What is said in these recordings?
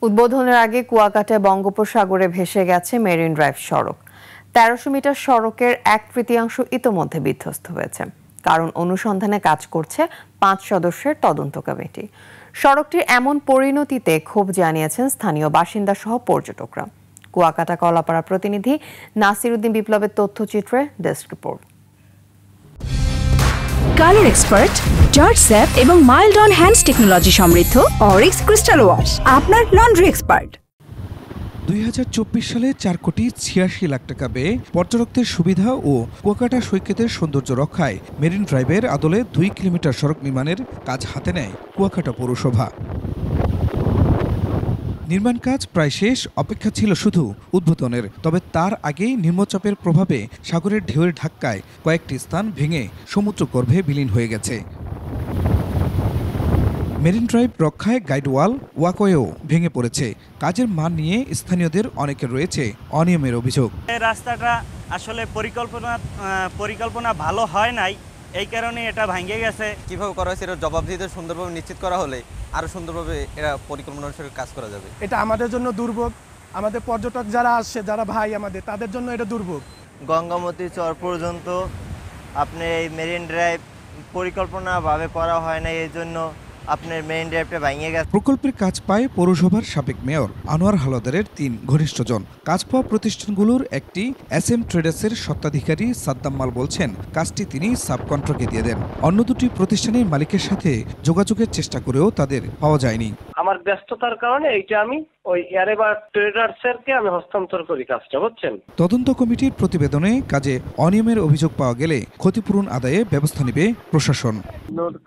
উদ্বোধনের আগে কুয়াকাটায় বঙ্গোপসাগরে ভেসে গেছে মেরিন ড্রাইভ সড়ক। ১৩০০ মিটার সড়কের ১/৩ ইতোমধ্যে বিধ্বস্ত হয়েছে। কারণ অনুসন্ধানে কাজ করছে ৫ সদস্যের তদন্ত কমিটি। সড়কটির এমন পরিণতিতে ক্ষোভ জানিয়েছেন স্থানীয় বাসিন্দা সহ পর্যটকরা। কুয়াকাটা কলাপাড়া প্রতিনিধি নাসির উদ্দিন বিপ্লবের তথ্যচিত্রে desk report. Colour expert, George স্যাপ এবং মাইল্ড অন হ্যান্ডস টেকনোলজি সমৃদ্ধ অরিক্স ক্রিস্টাল ওয়াশ আপনার লন্ড্রি এক্সপার্ট। ২০২৪ সালে ৪,৮৬,০০,০০০ টাকা ব্যয়ে পর্যটকদের সুবিধা ও কুয়াকাটা সৈকতের সৌন্দর্য রক্ষায় মেরিন ড্রাইভের আদলে ২ কিলোমিটার সড়ক নির্মাণের কাজ হাতে নেয় কুয়াকাটা পৌরসভা। নির্মাণ কাজ প্রায় শেষ, অপেক্ষা ছিল শুধু উদ্বোধনের। তবে তার আগেই নিম্নচাপের প্রভাবে সাগরের ঢেউয়ের ধাক্কায় কয়েকটি স্থান ভেঙে সমুদ্রগর্ভে বিলীন হয়ে গেছে। মেরিন ড্রাইভ রক্ষায় গাইডওয়াল, ওয়াকওয়েও ভেঙে পড়েছে। কাজের মান নিয়ে স্থানীয়দের অনেকের রয়েছে অনিয়মের অভিযোগ। এই রাস্তাটা আসলে পরিকল্পনা ভালো হয় নাই, এই কারণে এটা ভেঙে গেছে। কিভাবে করা হয়েছে এটা জবাবদিহিতা সুন্দরভাবে নিশ্চিত করা হলে আরো সুন্দরভাবে এরা পরিকল্পনা অনুসারে কাজ করা যাবে। এটা আমাদের জন্য দুর্ভোগ, আমাদের পর্যটক যারা আসছে, যারা ভাই আমাদের, তাদের জন্য এটা দুর্ভোগ। গঙ্গামতি চর পর্যন্ত আপনার এই মেরিন ড্রাইভ পরিকল্পনাভাবে করা হয় না, এই জন্য আপনার মেরিন ড্রাইভটা ভেঙে গেছে। প্রকল্পের কাজ পায় পৌরসভার সাবেক মেয়র আনোয়ার হালদারের ৩ ঘনিষ্ঠজন। কাজ পাওয়া প্রতিষ্ঠানগুলোর একটি SM ট্রেডার্সের স্বত্বাধিকারী সাদ্দাম মাল বলছেন, কাজটি তিনি সাবকন্ট্রাক্টে দিয়ে দেন। অন্য দুটি প্রতিষ্ঠানের মালিকের সাথে যোগাযোগের চেষ্টা করেও তাদের পাওয়া যায়নি। আমার ব্যস্ততার কারণে এইটা আমি ওই এয়ারেবার ট্রেডার্সেরকে আমি হস্তান্তর করি কাজটা, বুঝছেন। তদন্ত কমিটির প্রতিবেদনে কাজে অনিয়মের অভিযোগ পাওয়া গেলে ক্ষতিপূরণ আদায়ে ব্যবস্থা নেবে প্রশাসন।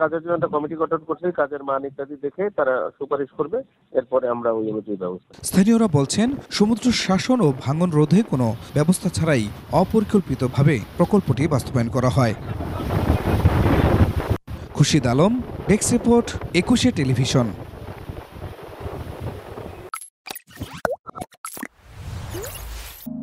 কাজের জন্য একটা কমিটি গঠন করছে, কাজের মান ইত্যাদি দেখে তারা সুপারিশ করবে, এরপরে আমরা ওই অনুযায়ী ব্যবস্থা। স্থানীয়রা বলছেন, সমুদ্র শাসন ও ভাঙন রোধে কোনো ব্যবস্থা ছাড়াই অপরিকল্পিতভাবে প্রকল্পটি বাস্তবায়ন করা হয়। Khurshid Alam, desk report, ২১ television.